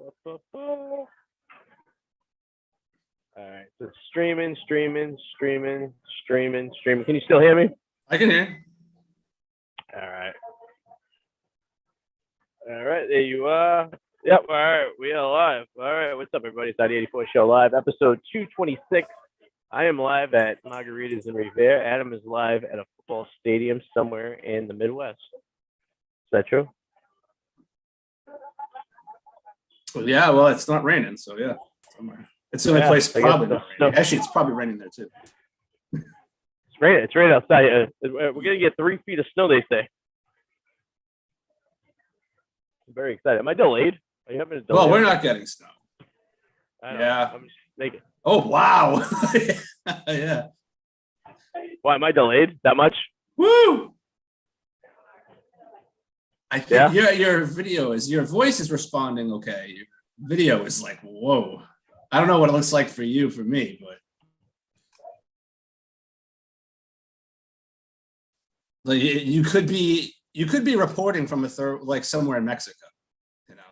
All right, so it's streaming. Can you still hear me? I can hear. All right, there you are. Yep, all right, we are live. All right, what's up, everybody? It's Arty 84 Show Live, episode 226. I am live at Margaritas in Revere. Adam is live at a football stadium somewhere in the Midwest. Is that true? Yeah, well, it's not raining, so yeah, somewhere. It's the only place probably not raining. Actually, it's probably raining there too. It's raining outside. We're gonna get 3 feet of snow, they say. I'm very excited. Am I delayed? Are you having a delay? Well, we're not getting snow. Yeah. I'm just making. Oh wow! Yeah. Why am I delayed that much? Woo! I think your voice is responding okay. Your video is like, whoa. I don't know what it looks like for you, for me, but like, you could be reporting from somewhere in Mexico, you know.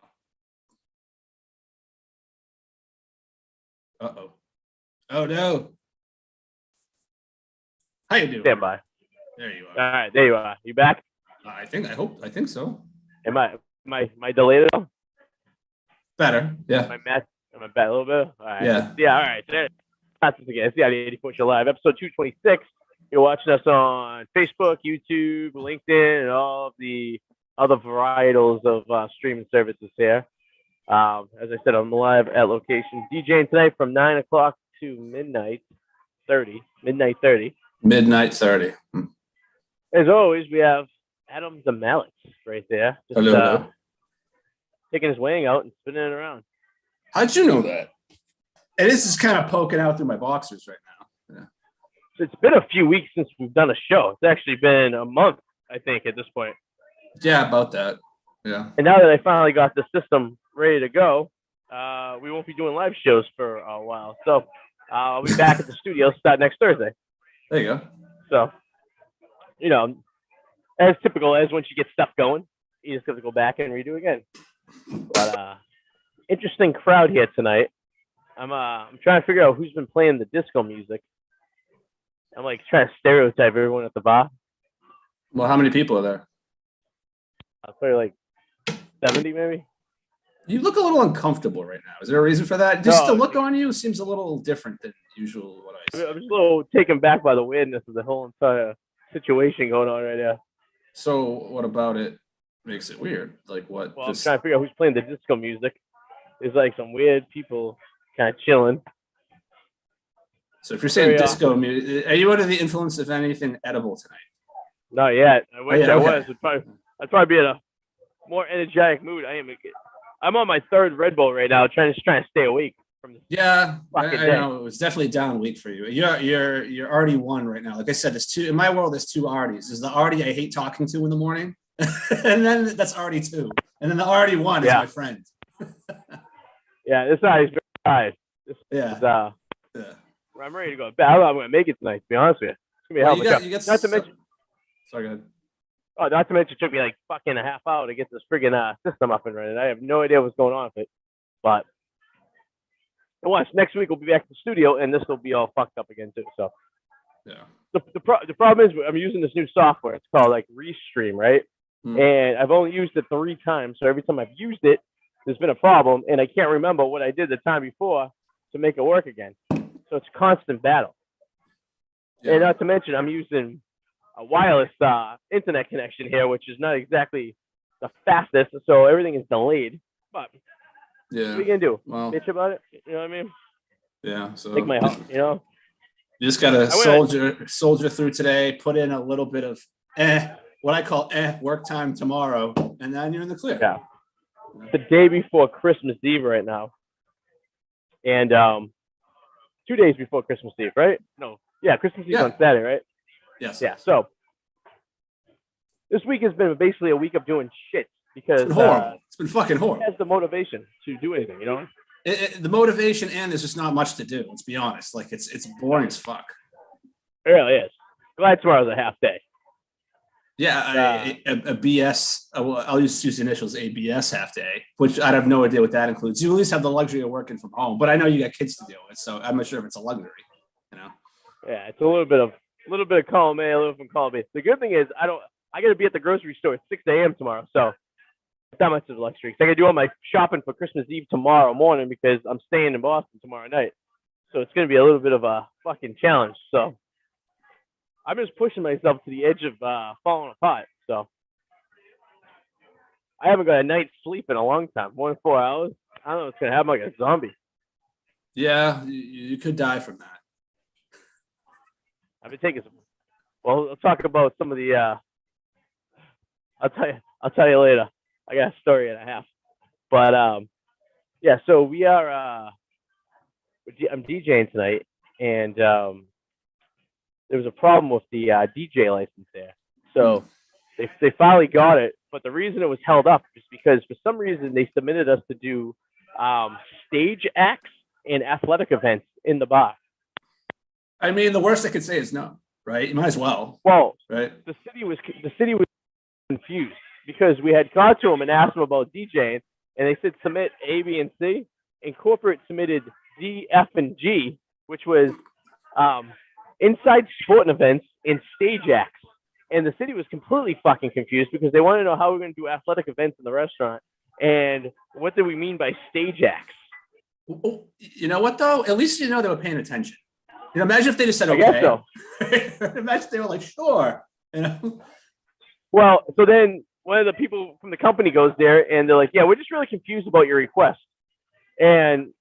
Uh-oh. Oh no. How you doing? Stand by. There you are. All right, there you are. You back? I think so. Am I delayed at all? Better. Yeah. Am I back a little bit? All right. Yeah. Yeah, all right. That's it again. It's the Arty 84 Show Live, episode 226. You're watching us on Facebook, YouTube, LinkedIn, and all of the other varietals of streaming services here. As I said, I'm live at location DJing tonight from 9 o'clock to midnight 30. Midnight 30. As always, we have Adam the Mallet right there. Just, hello. Taking his wing out and spinning it around. How'd you know that? And this is kind of poking out through my boxers right now. Yeah. So it's been a few weeks since we've done a show. It's actually been a month, I think, at this point. Yeah, about that. Yeah. And now that I finally got the system ready to go, we won't be doing live shows for a while. So I'll be back at the studio start next Thursday. There you go. So, you know, as typical as once you get stuff going, you just have to go back and redo again. But interesting crowd here tonight. I'm trying to figure out who's been playing the disco music. I'm like trying to stereotype everyone at the bar. Well, how many people are there? I'll play like 70 maybe. You look a little uncomfortable right now. Is there a reason for that? Just the look on you seems a little different than usual. What I see. I'm just a little taken back by the weirdness of the whole entire situation going on right now. So what about it makes it weird? Like what? Well, I'm trying to figure out who's playing the disco music. There's like some weird people kind of chilling. So if you're saying disco music, are you under the influence of anything edible tonight? Not yet. I wish I was. I'd probably be in a more energetic mood. I'm on my third Red Bull right now, trying to stay awake from this. Yeah, I know it was definitely a down week for you. You're Arty one right now. Like I said, there's two in my world. There's two Artys. There's the Arty I hate talking to in the morning, and then that's Arty 2, and then the Arty 1 is my friend. Yeah, this guy's very nice. I'm ready to go to bed. I'm going to make it tonight, to be honest with you. It's going to be a hell of a job. Not to mention. Sorry, go ahead. Oh, not to mention, it took me like fucking a half hour to get this friggin' system up and running. I have no idea what's going on with it. But watch, next week we'll be back to the studio, and this will be all fucked up again, too. So, yeah. The problem is I'm using this new software. It's called like Restream, right? And I've only used it 3 times. So every time I've used it, there's been a problem, and I can't remember what I did the time before to make it work again. So it's a constant battle. Yeah. And not to mention, I'm using a wireless internet connection here, which is not exactly the fastest. So everything is delayed. But what are you going to do? Well, bitch about it? You know what I mean? Yeah. So take my help, you know? You just got to soldier through today, put in a little bit of what I call work time tomorrow, and then you're in the clear. Yeah. The day before Christmas Eve right now. And 2 days before Christmas Eve, right? No. Yeah, Christmas Eve on Saturday, right? Yes. Yeah, so this week has been basically a week of doing shit because it's been horrible. It's been fucking horrible. It has the motivation to do anything, you know? The motivation, and there's just not much to do. Let's be honest. Like it's boring as fuck. It really is. Glad tomorrow's a half day. Yeah, a BS. Well, I'll use the initials ABS half day, which I have no idea what that includes. You at least have the luxury of working from home, but I know you got kids to deal with, so I'm not sure if it's a luxury. You know. Yeah, it's a little bit of column A, a little from column B. The good thing is I got to be at the grocery store at 6 a.m. tomorrow, so it's not much of a luxury. I got to do all my shopping for Christmas Eve tomorrow morning because I'm staying in Boston tomorrow night, so it's going to be a little bit of a fucking challenge. So I'm just pushing myself to the edge of falling apart. So I haven't got a night's sleep in a long time, more than 4 hours. I don't know. It's gonna happen like a zombie. Yeah, you could die from that. I've been taking some. Well, I'll talk about some of the. I'll tell you later. I got a story and a half. But yeah. So we are. I'm DJing tonight, and there was a problem with the DJ license there. So they finally got it, but the reason it was held up is because for some reason they submitted us to do stage acts and athletic events in the bar. I mean, the worst I could say is no, right? You might as well. Well, right? The city was confused because we had gone to them and asked them about DJing, and they said submit A, B, and C, and corporate submitted D, F, and G, which was inside sporting events and stage acts. And the city was completely fucking confused because they wanted to know how we're going to do athletic events in the restaurant and what do we mean by stage acts. You know what though? At least they were paying attention. Imagine if they just said okay. I guess so. Imagine they were like, sure. Well, so then one of the people from the company goes there and they're like, yeah, we're just really confused about your request. And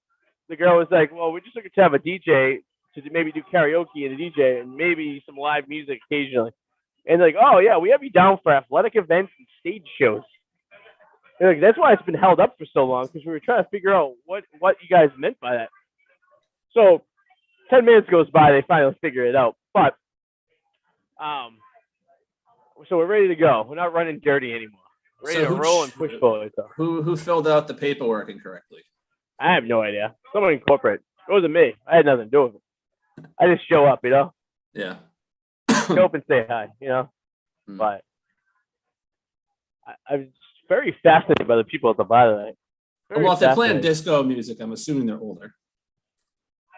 the girl was like, well, we're just looking to have a DJ to maybe do karaoke and a DJ and maybe some live music occasionally. And they're like, oh yeah, we have you down for athletic events and stage shows. They're like, that's why it's been held up for so long because we were trying to figure out what you guys meant by that. So 10 minutes goes by, they finally figure it out. But so we're ready to go. We're not running dirty anymore. We're ready to roll and push forward. So. Who filled out the paperwork incorrectly? I have no idea. Someone in corporate. It wasn't me. I had nothing to do with it. I just show up, Yeah. Show up and say hi, But I'm very fascinated by the people at the bar tonight. Well, if they're playing disco music, I'm assuming they're older.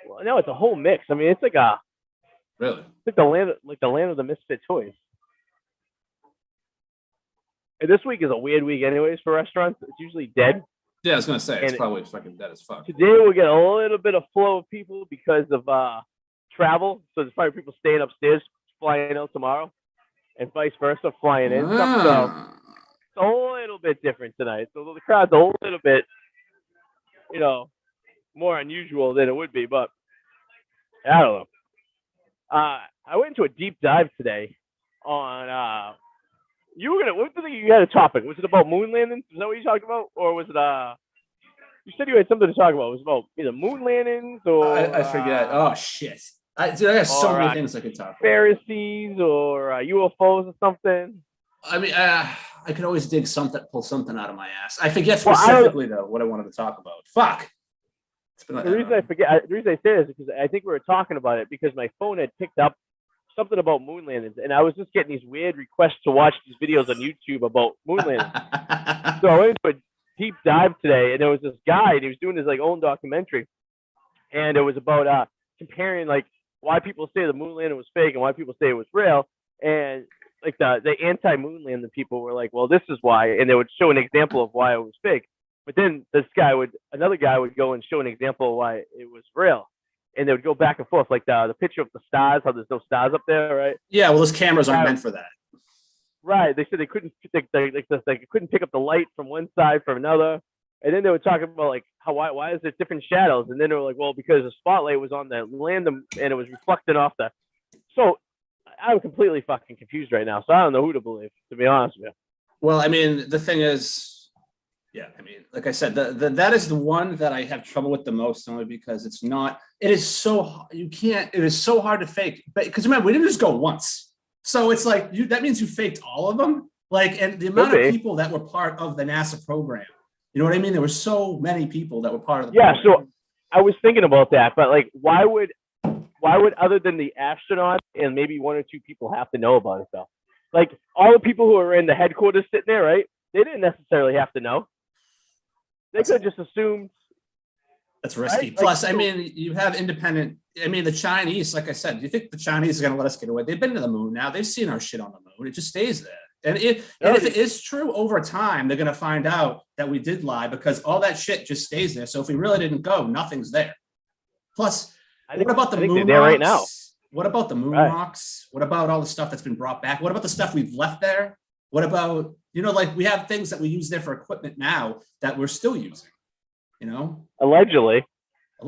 Well, no, it's a whole mix. I mean, it's like really, it's like the land of the misfit toys. And this week is a weird week, anyways, for restaurants. It's usually dead. Yeah, I was gonna say it's probably fucking dead as fuck. Today we'll get a little bit of flow of people because of travel. So there's probably people staying upstairs, flying out tomorrow, and vice versa, flying in. So it's a little bit different tonight. So the crowd's a little bit, more unusual than it would be. But I don't know. I went into a deep dive today on. You had a topic. Was it about moon landings? Is that what you talked about, or was it You said you had something to talk about. It was about either moon landings or I forget. Oh shit! I got so many things I could talk about. Pharisees or UFOs or something. I mean, I could always pull something out of my ass. I forget specifically though what I wanted to talk about. Fuck. The reason I say this is because I think we were talking about it because my phone had picked up something about moon landings, and I was just getting these weird requests to watch these videos on YouTube about moon landings. So I went into a deep dive today, and there was this guy, and he was doing his own documentary, and it was about comparing why people say the moon landing was fake and why people say it was real, and the anti-moon landing people were like, well, this is why, and they would show an example of why it was fake. But then another guy would go and show an example of why it was real. And they would go back and forth, like the picture of the stars, how there's no stars up there, right? Yeah, well, those cameras aren't meant for that. Right. They said they couldn't couldn't pick up the light from one side from another. And then they would talk about why is there different shadows? And then they were like, well, because the spotlight was on the land and it was reflecting off the. So I'm completely fucking confused right now. So I don't know who to believe, to be honest with you. Well, I mean, the thing is. Yeah, I mean, like I said, that is the one that I have trouble with the most, only because it is so hard to fake. But because remember, we didn't just go once, so it's like that means you faked all of them. And the amount of people that were part of the NASA program, you know what I mean? There were so many people that were part of the program. So I was thinking about that, but why would other than the astronauts and maybe one or two people have to know about it though? Like all the people who are in the headquarters sitting there, right? They didn't necessarily have to know. They could have just assumed. That's risky. Right? Plus, I mean, you have independent. I mean, the Chinese, like I said, do you think the Chinese are going to let us get away? They've been to the moon now. They've seen our shit on the moon. It just stays there. And if it is true over time, they're going to find out that we did lie because all that shit just stays there. So if we really didn't go, nothing's there. Plus, what about the moon rocks? Right now. What about the moon rocks? What about all the stuff that's been brought back? What about the stuff we've left there? What about, like we have things that we use there for equipment now that we're still using, Allegedly. I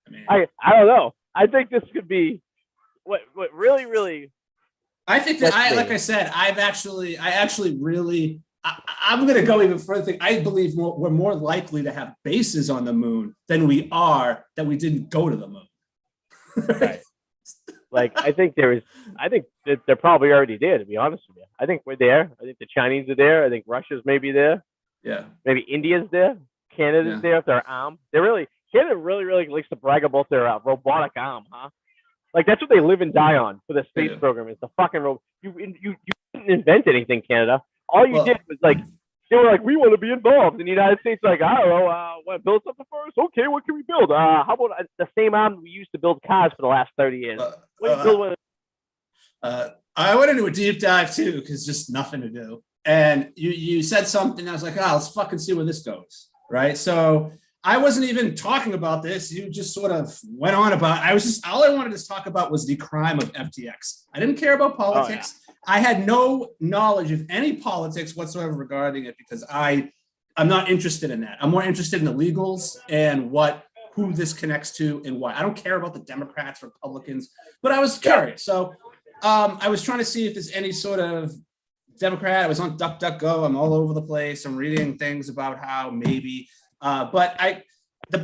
mean, I don't know. I think this could be what really, really. I think that like I said, I'm going to go even further. I believe we're more likely to have bases on the moon than we are that we didn't go to the moon. Right. Like, I think that they're probably already there, to be honest with you. I think we're there. I think the Chinese are there. I think Russia's maybe there. Yeah. Maybe India's there. Canada's there with their arm. Canada really likes to brag about their robotic arm, huh? Like, that's what they live and die on for the space program is the fucking robot. You didn't invent anything, Canada. All you did was, like, they were like, we want to be involved. And the United States like, I don't know, want to build something first? Okay, what can we build? How about the same arm we used to build cars for the last 30 years? I went into a deep dive, too, because just nothing to do. And you said something, I was like, let's fucking see where this goes, right? So I wasn't even talking about this. You just sort of went on about all I wanted to talk about was the crime of FTX. I didn't care about politics. Oh, yeah. I had no knowledge of any politics whatsoever regarding it because I'm not interested in that. I'm more interested in the legals and who this connects to and why. I don't care about the Democrats, Republicans, but I was curious. So I was trying to see if there's any sort of Democrat. I was on DuckDuckGo. I'm all over the place. I'm reading things about how maybe, but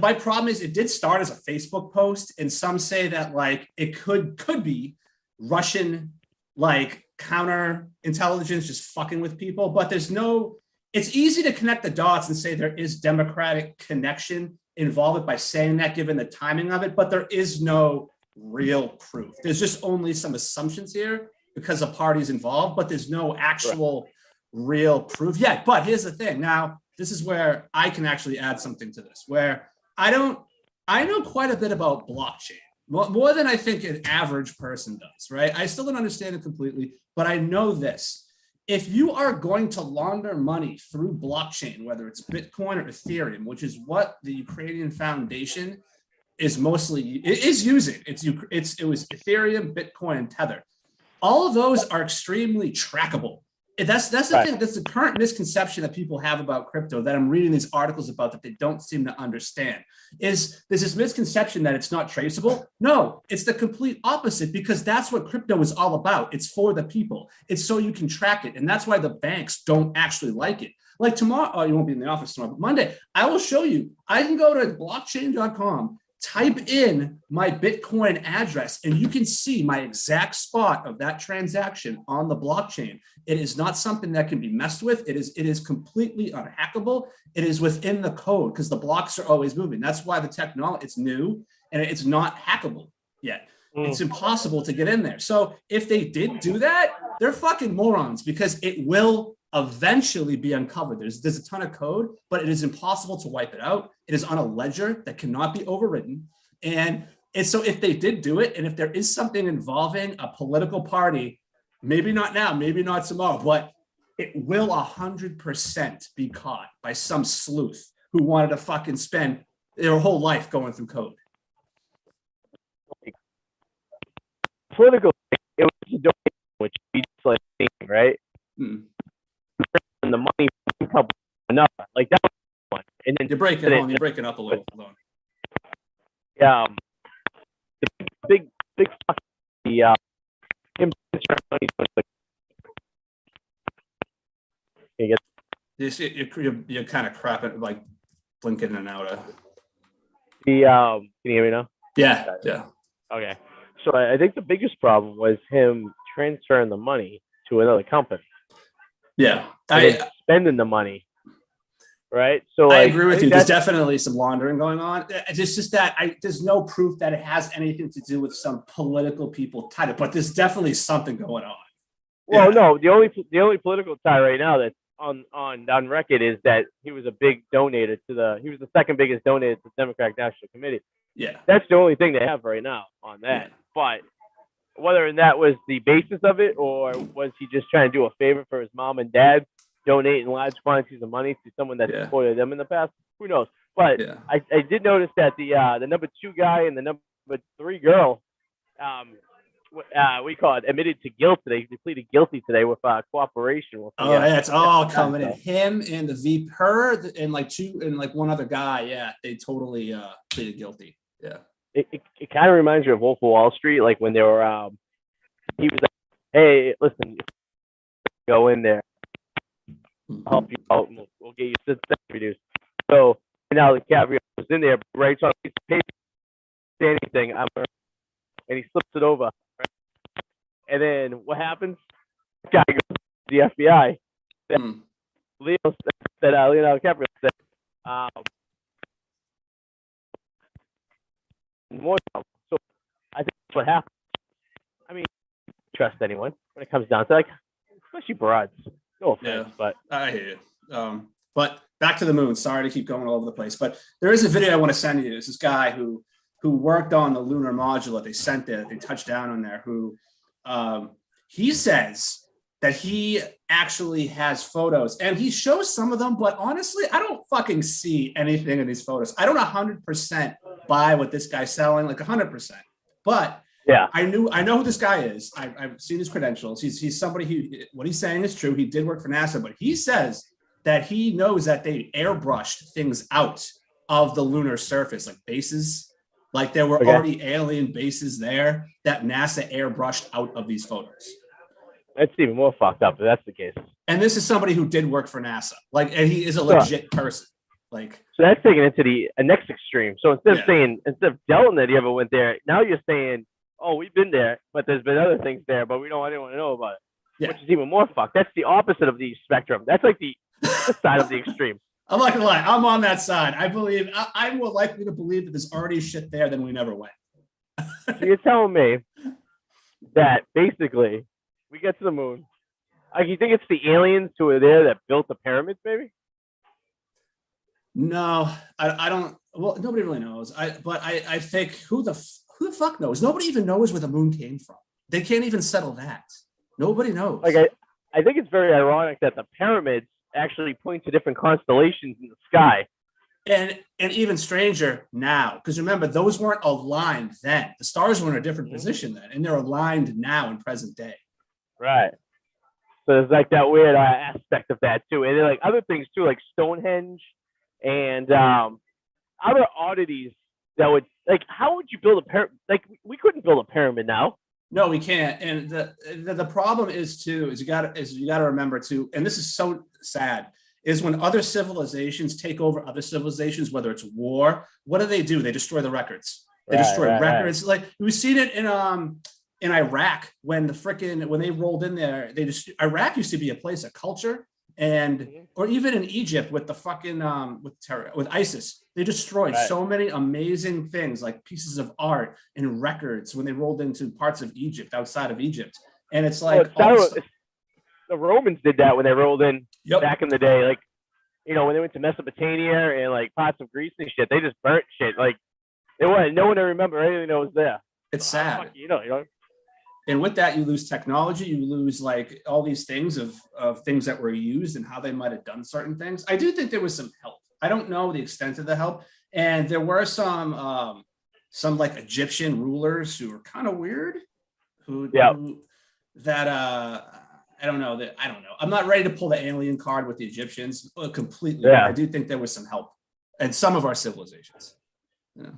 my problem is it did start as a Facebook post, and some say that like it could be Russian like counter intelligence just fucking with people, but it's easy to connect the dots and say there is Democratic connection involved by saying that given the timing of it, but there is no real proof. There's just only some assumptions here because the party's involved, but there's no actual real proof yet. But here's the thing. Now, this is where I can actually add something to this, where I know quite a bit about blockchain, more than I think an average person does, right? I still don't understand it completely, but I know this. If you are going to launder money through blockchain, whether it's Bitcoin or Ethereum, which is what the Ukrainian Foundation is using, it was Ethereum, Bitcoin, and Tether. All of those are extremely trackable. That's the thing. That's the current misconception that people have about crypto that I'm reading these articles about that they don't seem to understand. There's this misconception that it's not traceable. No, it's the complete opposite because that's what crypto is all about. It's for the people. It's so you can track it. And that's why the banks don't actually like it. Like tomorrow, you won't be in the office tomorrow, but Monday, I will show you. I can go to blockchain.com, type in my Bitcoin address, and you can see my exact spot of that transaction on the blockchain. It is not something that can be messed with. It is completely unhackable. It is within the code because the blocks are always moving. That's why the technology, it's new and it's not hackable yet. It's impossible to get in there. So if they did do that, they're fucking morons because it will eventually be uncovered. There's a ton of code, but it is impossible to wipe it out. It is on a ledger that cannot be overridden. And so if they did do it, and if there is something involving a political party, maybe not now, maybe not tomorrow, but it will 100% be caught by some sleuth who wanted to fucking spend their whole life going through code. Political, it was a donation, which we just like, right? And the money from another, like that was one. And then you're breaking up a little. Hold on. Yeah, the big the you're kind of crapping, like blinking in and out. Can you hear me now? Yeah. Okay. So I think the biggest problem was him transferring the money to another company. Yeah, spending the money. right? So I like, agree with you. There's definitely some laundering going on. It's just that there's no proof that it has anything to do with some political people tied up, but there's definitely something going on. Well, no, the only political tie right now that's on record is that he was a big donator he was the second biggest donator to the Democratic National Committee. Yeah. That's the only thing they have right now on that. Yeah. But whether that was the basis of it or was he just trying to do a favor for his mom and dad, donating large quantities of money to someone that supported them in the past, who knows? But I did notice that the number 2 guy and the number 3 girl, we call it, admitted to guilt today. They pleaded guilty today with cooperation. With it's all coming in. Him and her and like one other guy. Yeah, they totally pleaded guilty. Yeah. It kind of reminds me of Wolf of Wall Street, like when they were, he was like, hey, listen, go in there, I'll help you out, and we'll get you sentence reduced. So now the DiCaprio was in there, writes on a piece of paper, say anything, and he slips it over. Right? And then what happens? The guy goes to the FBI. Leonardo DiCaprio said, more so I think that's what happens. I mean, trust anyone when it comes down to, like, especially broads. No offense, but I hear you. But back to the moon. Sorry to keep going all over the place, but there is a video I want to send you. It's this guy who worked on the lunar module they sent there. They touched down on there. Who he says that he actually has photos, and he shows some of them. But honestly, I don't fucking see anything in these photos. I don't 100% buy what this guy's selling, like 100%. But yeah, I know who this guy is. I've seen his credentials. He's somebody who, what he's saying is true. He did work for NASA, but he says that he knows that they airbrushed things out of the lunar surface, like bases, like there were already alien bases there that NASA airbrushed out of these photos. That's even more fucked up if that's the case. And this is somebody who did work for NASA, and he is a legit person. So that's taken it to the next extreme. So instead of telling that he ever went there, now you're saying, oh, we've been there, but there's been other things there, but we don't want anyone to know about it, which is even more fucked. That's the opposite of the spectrum. That's like the side of the extreme. I'm not gonna lie, I'm on that side. I believe I'm more likely to believe that there's already shit there than we never went. So you're telling me that basically we get to the moon. You think it's the aliens who are there that built the pyramids, maybe? No, I don't. Well, nobody really knows. I think who the fuck knows? Nobody even knows where the moon came from. They can't even settle that. Nobody knows. I think it's very ironic that the pyramids actually point to different constellations in the sky. And even stranger now, because remember, those weren't aligned then. The stars were in a different position then, and they're aligned now in present day. Right. So there's like that weird aspect of that too, and then like other things too, like Stonehenge and other oddities that would, like, how would you build a pyramid? Like, we couldn't build a pyramid now. No, we can't. And the problem is you got to remember too, and this is so sad, is when other civilizations take over other civilizations, whether it's war, what do? They destroy the records. They destroy records. Like we've seen it in Iraq when they rolled in there. Iraq used to be a place of culture, or even in Egypt with the fucking with ISIS. They destroyed so many amazing things, like pieces of art and records, when they rolled into parts of Egypt, outside of Egypt. And it's like the Romans did that when they rolled in back in the day. Like, when they went to Mesopotamia and like parts of Greece and shit, they just burnt shit. Like, they wanted no one to remember anything that was there. It's sad. You know. And with that, you lose technology. You lose like all these things of things that were used and how they might have done certain things. I do think there was some help. I don't know the extent of the help. And there were some like Egyptian rulers who were kind of weird, I don't know. I'm not ready to pull the alien card with the Egyptians completely. Yeah. I do think there was some help in some of our civilizations.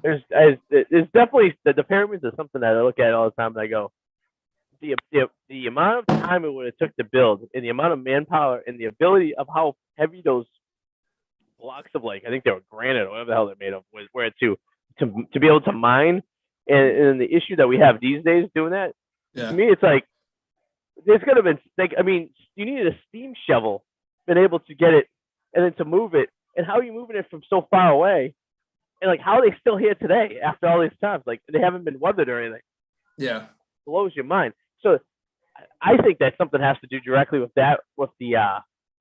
There's definitely the pyramids is something that I look at all the time and I go, the amount of time it would have took to build, and the amount of manpower and the ability of how heavy those blocks of, like, I think they were granite or whatever the hell they're made of, were to be able to mine, and the issue that we have these days doing that, to me, it's like there's gonna been, like, I mean, you needed a steam shovel, been able to get it, and then to move it And how are you moving it from so far away? And like, how are they still here today after all these times? Like, they haven't been weathered or anything. Yeah. It blows your mind. So I think that something has to do directly with that, with the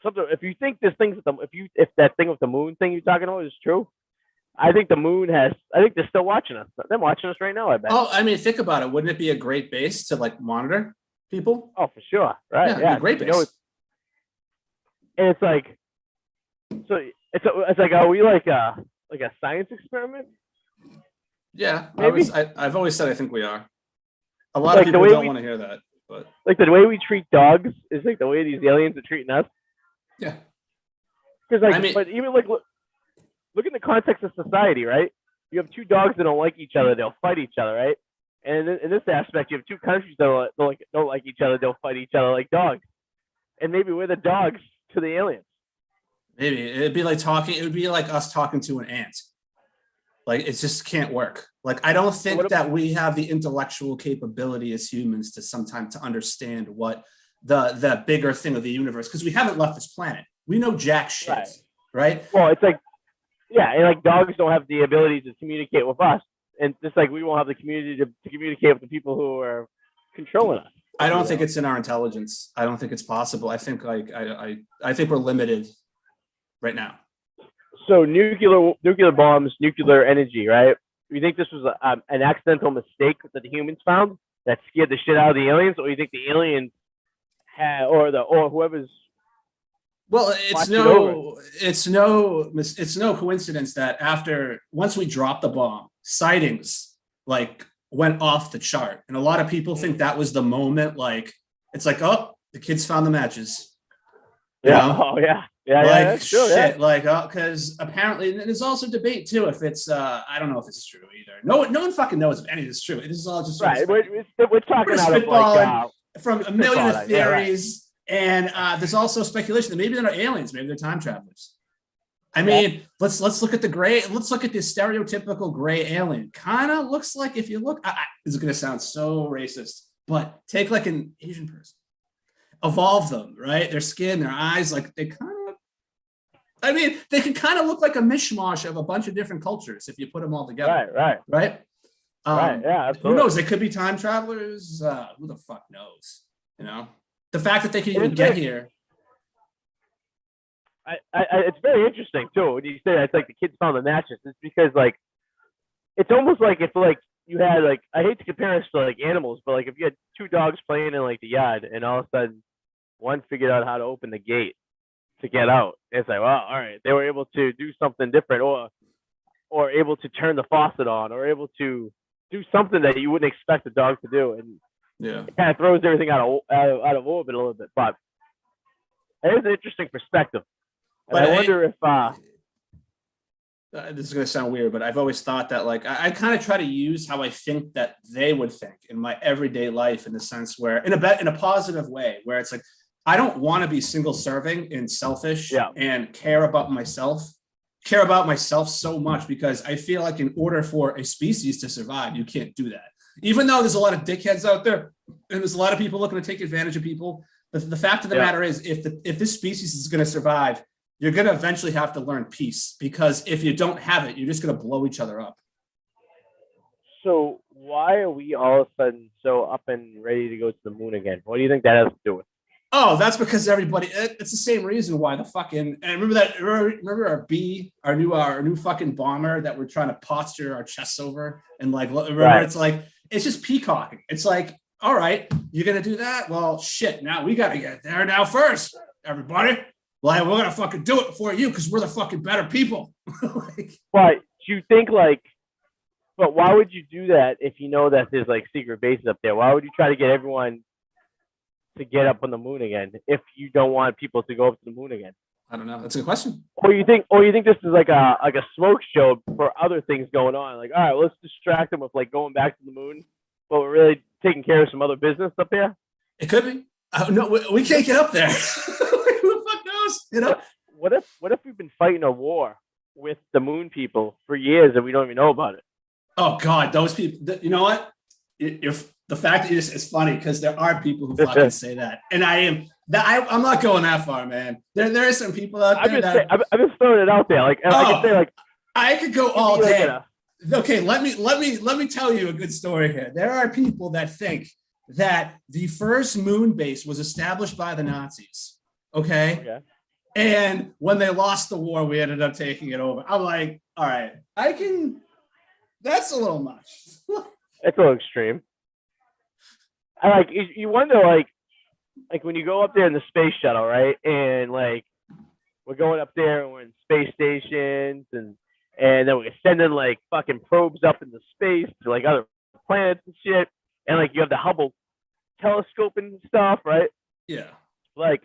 something. If you think this thing's if that thing with the moon thing you're talking about is true, I think the moon has. I think they're still watching us. They're watching us right now. I bet. Oh, I mean, think about it. Wouldn't it be a great base to like monitor people? Oh, for sure. Right. Yeah. Great base. And it's like, so it's like, are we like a science experiment? Yeah, maybe. I've always said I think we are. A lot of people don't want to hear that, but like the way we treat dogs is like the way these aliens are treating us. Yeah. Because like, I mean, but even like look in the context of society, right? You have two dogs that don't like each other; they'll fight each other, right? And in this aspect, you have two countries that don't like each other; they'll fight each other like dogs. And maybe we're the dogs to the aliens. Maybe it'd be like talking. It would be like us talking to an ant. Like it just can't work. Like I don't think that we have the intellectual capability as humans to sometimes to understand what the bigger thing of the universe, because we haven't left this planet. We know jack shit, right? Well, it's like, yeah, and like dogs don't have the ability to communicate with us, and just like we won't have the community to communicate with the people who are controlling us. I don't think it's in our intelligence. I don't think it's possible. I think like I think we're limited right now. So nuclear bombs, nuclear energy, right? Do you think this was an accidental mistake that the humans found that scared the shit out of the aliens, or do you think the aliens had, or whoever's? Well, it's no coincidence that once we dropped the bomb, sightings like went off the chart, and a lot of people think that was the moment. Like it's like, oh, the kids found the matches. Yeah. Oh yeah. Yeah, like that's true, shit, like because apparently there's also debate too if it's I don't know if it's true either. No one fucking knows if any of this is true. This is all just right. We're talking out of like from a million of theories, and there's also speculation that maybe they're not aliens, maybe they're time travelers. I mean, let's look at the gray. Let's look at the stereotypical gray alien. Kind of looks like, if you look, this is going to sound so racist, but take like an Asian person, evolve them, right? Their skin, their eyes, like they kind of. I mean, they can kind of look like a mishmash of a bunch of different cultures if you put them all together. Right. Right. Yeah. Absolutely. Who knows? They could be time travelers. Who the fuck knows? You know, the fact that they can even get here. It's very interesting too when you say that it's like the kids found the matches. It's because like it's almost like if like you had like, I hate to compare us to like animals, but like if you had two dogs playing in like the yard and all of a sudden one figured out how to open the gate to get out, it's like, well, all right, they were able to do something different, or able to turn the faucet on, or able to do something that you wouldn't expect a dog to do, and it kind of throws everything out of orbit a little bit. But it is an interesting perspective. But I wonder if this is going to sound weird, but I've always thought that like I kind of try to use how I think that they would think in my everyday life, in the sense where in a positive way, where it's like I don't want to be single serving and selfish and care about myself so much, because I feel like in order for a species to survive, you can't do that. Even though there's a lot of dickheads out there and there's a lot of people looking to take advantage of people, the fact of the matter is, if this species is going to survive, you're going to eventually have to learn peace, because if you don't have it, you're just going to blow each other up. So why are we all of a sudden so up and ready to go to the moon again? What do you think that has to do with? Oh, that's because everybody. It's the same reason why the fucking. And remember our new fucking bomber that we're trying to posture our chests over, and like remember it's like it's just peacocking. It's like, all right, you're gonna do that. Well, shit. Now we gotta get there now first, everybody. Like we're gonna fucking do it for you because we're the fucking better people. But you think like, but why would you do that if you know that there's like secret bases up there? Why would you try to get everyone to get up on the moon again if you don't want people to go up to the moon again? I don't know. That's a good question. Or you think this is like a smoke show for other things going on? Like, all right, let's distract them with like going back to the moon, but we're really taking care of some other business up there. It could be. No, we can't get up there. Who the fuck knows? You know. What if we've been fighting a war with the moon people for years and we don't even know about it? Oh God, those people. You know what? the fact that it's funny because there are people who fucking say that, and I'm not going that far, man. There are some people out there I'm just throwing it out there. Like I could say, like I could go all day. Okay, let me tell you a good story here. There are people that think that the first moon base was established by the Nazis. Okay. And when they lost the war, we ended up taking it over. I'm like, all right, that's a little much. It's a little extreme. I like you wonder like when you go up there in the space shuttle, right? And like we're going up there and we're in space stations and then we're sending like fucking probes up into space to like other planets and shit. And like you have the Hubble telescope and stuff, right? Yeah. Like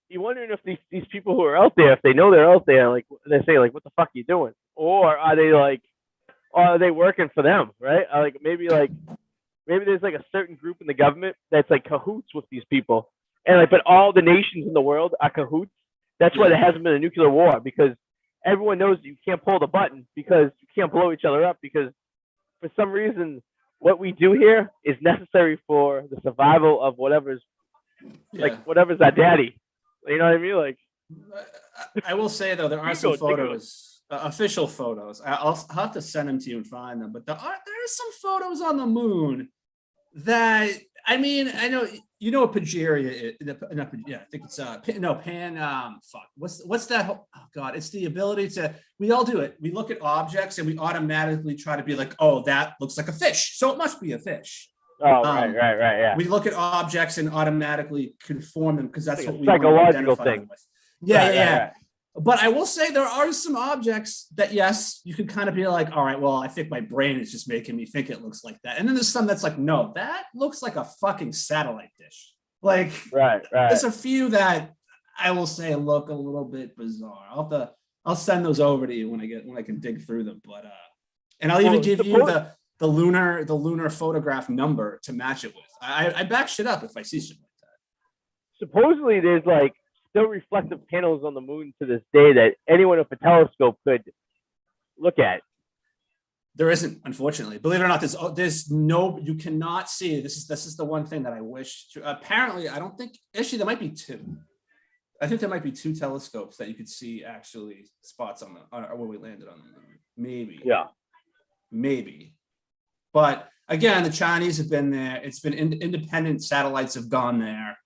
you're wondering if these people who are out there, if they know they're out there, like they say, like, what the fuck are you doing? Or are they working for them, right? Like maybe there's like a certain group in the government that's like cahoots with these people. And like, but all the nations in the world are cahoots. That's why there hasn't been a nuclear war, because everyone knows you can't pull the button because you can't blow each other up, because for some reason what we do here is necessary for the survival of whatever's our daddy. You know what I mean? Like, I will say though, there are some photos, official photos. I'll have to send them to you and find them. But there are some photos on the moon that, I mean, I know you know what Pageria is. I think it's fuck. What's that? Oh God, it's the ability to. We all do it. We look at objects and we automatically try to be like, oh, that looks like a fish, so it must be a fish. Oh, right, yeah. We look at objects and automatically conform them because that's what we psychological thing. With. Yeah. Right. But I will say there are some objects that, yes, you can kind of be like, all right, well, I think my brain is just making me think it looks like that. And then there's some that's like, no, that looks like a fucking satellite dish. Like, right. There's a few that I will say look a little bit bizarre. I'll send those over to you when I can dig through them. But and I'll even give you the lunar photograph number to match it with. I back shit up if I see shit like that. Supposedly there's like still reflective panels on the moon to this day that anyone with a telescope could look at. There isn't, unfortunately. Believe it or not, there's no, you cannot see. This is the one thing that I wish to, apparently, I don't think, actually there might be two. I think there might be two telescopes that you could see actually spots on where we landed on the moon. Maybe. Yeah. Maybe. But again, the Chinese have been there. It's been independent satellites have gone there.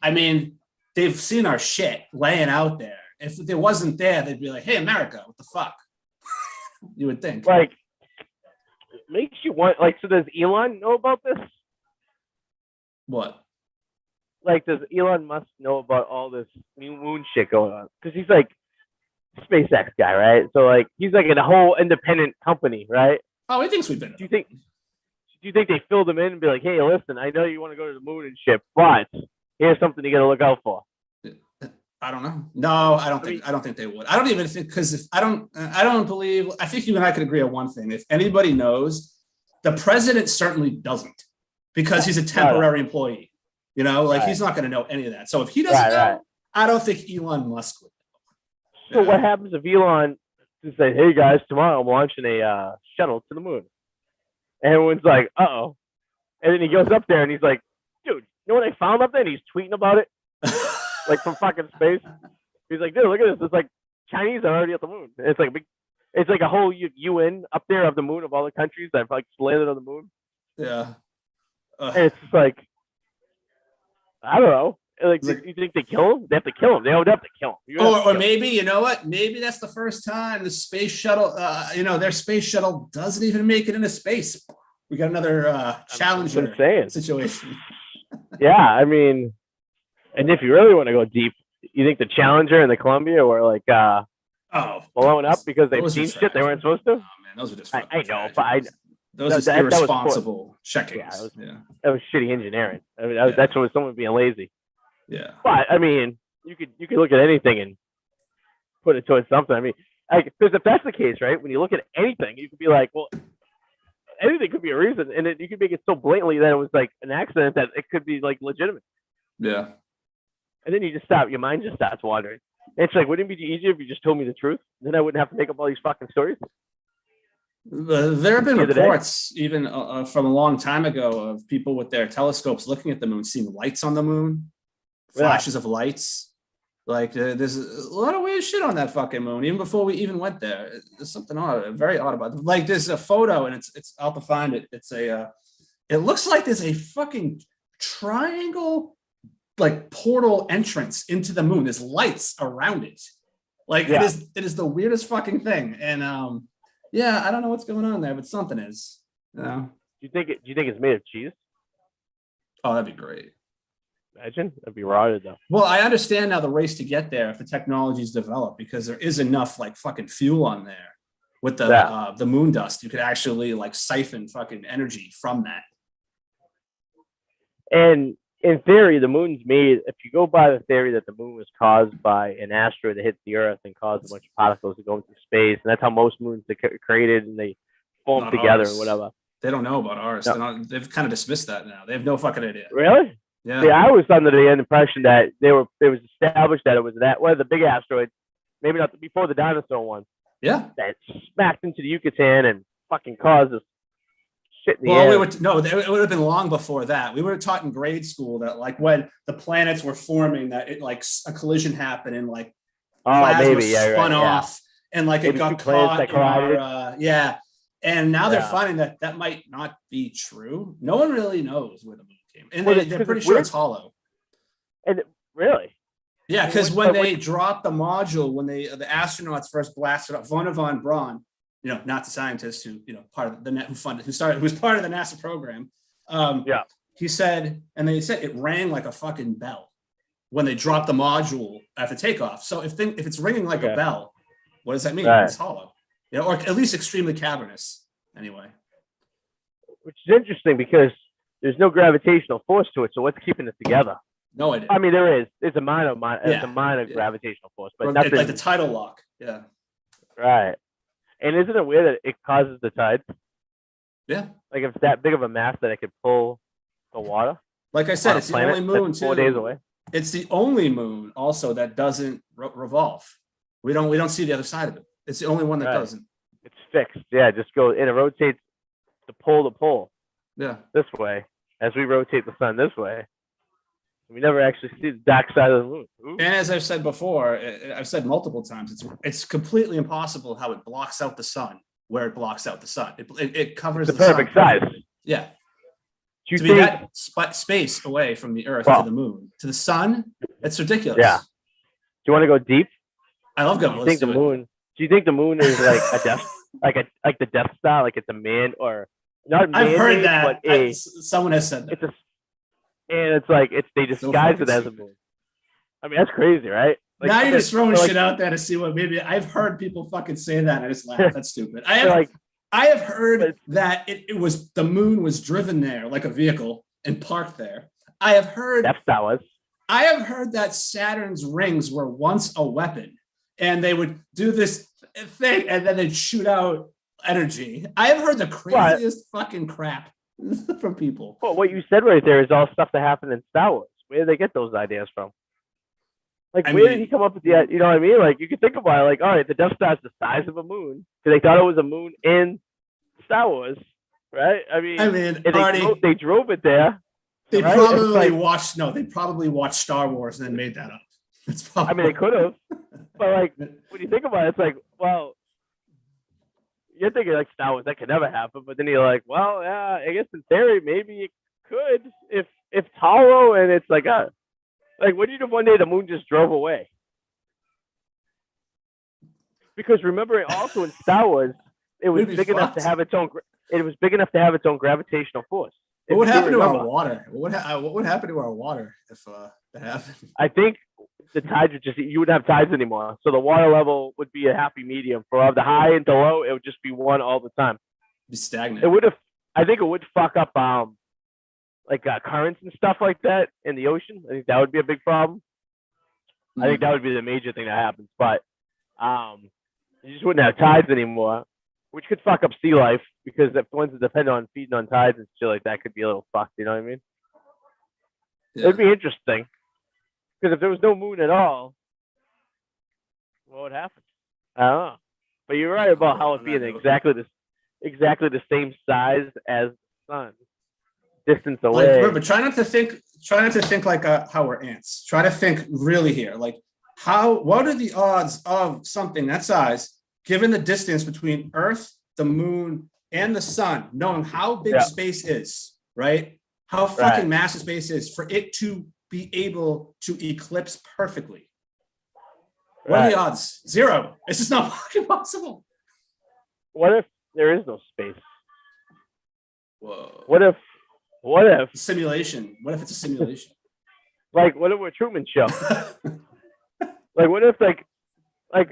I mean, they've seen our shit laying out there. If it wasn't there, they'd be like, hey, America, what the fuck? You would think. Like, it makes you want, like, so does Elon know about this? What? Like, does Elon Musk know about all this new moon shit going on? Because he's like SpaceX guy, right? So like, he's like in a whole independent company, right? Oh, he thinks we've been. Do you think they filled him in and be like, hey, listen, I know you want to go to the moon and shit, but here's something you got to look out for? I don't know. No, I don't think they would. I don't even think, because if I don't believe, I think you and I could agree on one thing. If anybody knows, the president certainly doesn't, because he's a temporary employee. You know, like he's not going to know any of that. So if he doesn't know, I don't think Elon Musk would know. So what happens if Elon just says, hey guys, tomorrow I'm launching a shuttle to the moon? And everyone's like, uh-oh. And then he goes up there and he's like, dude, you know what I found up there? And he's tweeting about it. Like from fucking space. He's like, dude, look at this. It's like Chinese are already at the moon. It's like a whole UN up there of the moon of all the countries that have like landed on the moon. Yeah. And it's just like, I don't know. Like, you think they kill him? They have to kill him. They would have to kill him. Or maybe, you know what? Maybe that's the first time the space shuttle, their space shuttle doesn't even make it into space. We got another Challenger situation. Yeah, I mean, and if you really want to go deep, you think the Challenger and the Columbia were like blowing up because they've seen shit they weren't supposed to? Oh, man, those are just I know, but those are irresponsible checkings. That was shitty engineering. I mean, that's what someone being lazy. Yeah. But I mean, you could look at anything and put it towards something. I mean, because if that's the case, right? When you look at anything, you could be like, well, anything could be a reason, and you could make it so blatantly that it was like an accident that it could be like legitimate. Yeah. And then your mind just starts wandering. And it's like, wouldn't it be easier if you just told me the truth? Then I wouldn't have to make up all these fucking stories. There have been The other day. reports, even from a long time ago, of people with their telescopes looking at the moon, seeing lights on the moon, flashes of lights. Like there's a lot of weird shit on that fucking moon. Even before we even went there, there's something odd, very odd about it. Like there's a photo, and it's I'll have to find it. It's a it looks like there's a fucking triangle, like portal entrance into the moon. There's lights around it. Like Yeah. it is the weirdest fucking thing. And yeah, I don't know what's going on there, but something is. You know? Do you think it's made of cheese? Oh, that'd be great. Imagine it'd be rotted though. Well, I understand now the race to get there if the technology is developed, because there is enough like fucking fuel on there with the moon dust. You could actually like siphon fucking energy from that. And in theory, the moon's made. If you go by the theory that the moon was caused by an asteroid that hit the Earth and caused a bunch of particles to go into space, and that's how most moons are created and they form Not together ours. and whatever. They don't know about ours. No. They've kind of dismissed that now. They have no fucking idea. Really? Yeah. See, I was under the impression that it was established that it was that one of the big asteroids, maybe not before the dinosaur one, Yeah. that smacked into the Yucatan and fucking caused this shit in the Well, air. it would have been long before that. We were taught in grade school that like when the planets were forming, that it like a collision happened and like plasma spun off and like maybe it got two planets caught in our, yeah. And now they're finding that might not be true. No one really knows where the moon came, and they're pretty sure it's hollow. And really? Yeah, because when they dropped the module, when the astronauts first blasted up, Wernher von Braun, you know, not the scientist who, you know, part of the net who was part of the NASA program. He said, and they said it rang like a fucking bell when they dropped the module after takeoff. So if it's ringing like a bell, what does that mean? Right. It's hollow, you know, or at least extremely cavernous. Anyway, which is interesting because there's no gravitational force to it. So what's keeping it together? No idea. I mean, there is. It's a minor gravitational force, but nothing like the tidal lock. Yeah. Right. And isn't it weird that it causes the tides? Yeah. Like if it's that big of a mass that it could pull the water. Like I said, it's the only moon too. 4 days away. It's the only moon also that doesn't revolve. We don't see the other side of it. It's the only one that doesn't. It's fixed. Yeah, just goes and it rotates the pole to pole. Yeah. This way, as we rotate the sun this way. We never actually see the dark side of the moon. Ooh. And as I've said before, I've said multiple times, it's completely impossible how it blocks out the sun where it blocks out the sun. It covers the perfect size. Yeah. To be that space away from the Earth to the moon to the sun, it's ridiculous. Yeah. Do you want to go deep? I love going. Do you think the moon? Do you think the moon is like a death, like the Death Star, like it's a man or not? I've heard that. Someone has said that. And it's like they disguise it as a moon. I mean, that's crazy, right? Like, now you're just throwing shit out there to see what maybe I've heard people fucking say that. And I just laugh. That's stupid. I have heard that it was the moon was driven there like a vehicle and parked there. I have heard I have heard that Saturn's rings were once a weapon and they would do this thing and then they'd shoot out energy. I have heard the craziest fucking crap from people. Well, what you said right there is all stuff that happened in Star Wars. Where did they get those ideas from? Like, where did he come up with the? You know what I mean? Like, you can think about it. Like, all right, the Death Star is the size of a moon because they thought it was a moon in Star Wars, right? I mean, they drove it there. They probably watched. No, they probably watched Star Wars and then made that up. That's probably. I mean, they could have, but like, when you think about it, it's like, well. You're thinking like Star Wars, that could never happen, but then you're like, well, yeah, I guess in theory maybe it could if it's hollow and it's like what do you do if one day the moon just drove away? Because remember, also in Star Wars, it was big enough to have its own. It was big enough to have its own gravitational force. What would happen to our water? What would happen to our water if that happened? I think the tides would you wouldn't have tides anymore. So the water level would be a happy medium. For the high and the low, it would just be one all the time. Be stagnant. It would have. I think it would fuck up currents and stuff like that in the ocean. I think that would be a big problem. Mm-hmm. I think that would be the major thing that happens. But you just wouldn't have tides anymore, which could fuck up sea life because if ones that depend on feeding on tides and shit like that could be a little fucked. You know what I mean? Yeah. It'd be interesting. Because if there was no moon at all, what would happen? I don't know. But you're right about how it being exactly this. exactly the same size as the sun, distance away. Like, but try not to think. Try not to think like how we're ants. Try to think really here. Like, what are the odds of something that size, given the distance between Earth, the moon, and the sun, knowing how big space is, right? How fucking massive space is for it to be able to eclipse perfectly. What are the odds? 0. It's just not fucking possible. What if there is no space? Whoa. What if simulation? What if it's a simulation? Like, what if we're Truman Show? Like, what if like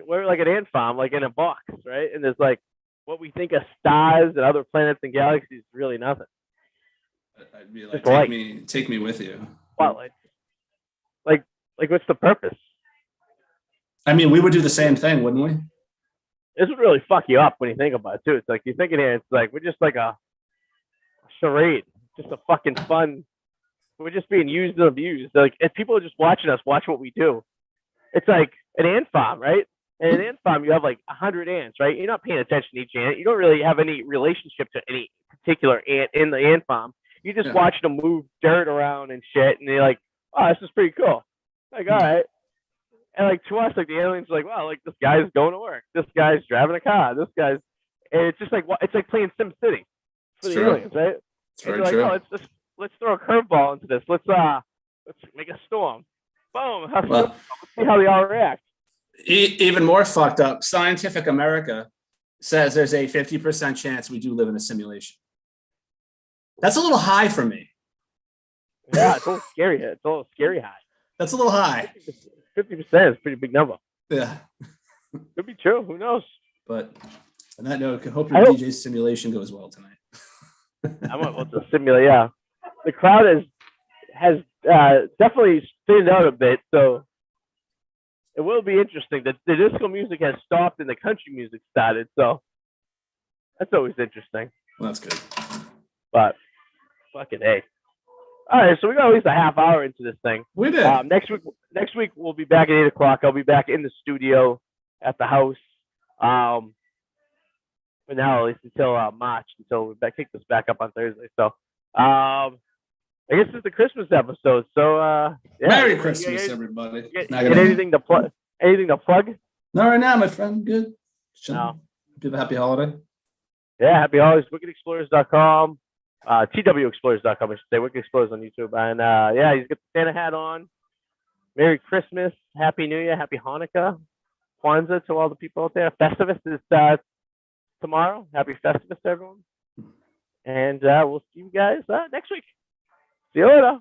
we're like an ant farm, like in a box, right? And there's like what we think of stars and other planets and galaxies is really nothing. I'd be like, take me with you. Well, like what's the purpose? I mean, we would do the same thing, wouldn't we? This would really fuck you up when you think about it too. It's like you're thinking here, it's like we're just like a charade, just a fucking fun. We're just being used and abused. Like, if people are just watching us, watch what we do. It's like an ant farm, right? And an ant farm, you have like 100 ants, right? You're not paying attention to each ant. You don't really have any relationship to any particular ant in the ant farm. You just watch them move dirt around and shit, and you're like, oh, this is pretty cool. Like, all right. And like to us, like the aliens, are like, wow, like this guy's going to work. This guy's driving a car. This guy's, and it's just like it's like playing Sim City for the aliens, right? It's very true. Like, oh, let's throw a curveball into this. Let's make a storm. Boom. Let's see how they all react. Even more fucked up. Scientific America says there's a 50% chance we do live in a simulation. That's a little high for me. Yeah, it's a little scary. It's a little scary high. That's a little high. 50% is a pretty big number. Yeah. Could be true. Who knows? But on that note, I hope your DJ simulation goes well tonight. I want to simulate. Yeah, the crowd has definitely thinned out a bit, so it will be interesting. The disco music has stopped and the country music started, so that's always interesting. Well, that's good. But fucking hey. All right, so we got at least a half hour into this thing. We did. Next week we'll be back at 8:00. I'll be back in the studio at the house. But now at least until March, until we kick this back up on Thursday. So I guess it's the Christmas episode. So yeah. Merry Christmas, everybody. Anything to plug? Anything to plug? Not right now, my friend. Good. No. Do a happy holiday. Yeah, happy holidays. WickedExplorers.com. TWExplorers.com, I should say. Wicked Explorers on YouTube. And yeah, he's got the Santa hat on. Merry Christmas. Happy New Year. Happy Hanukkah. Kwanzaa to all the people out there. Festivus is tomorrow. Happy Festivus to everyone. And we'll see you guys next week. See you later.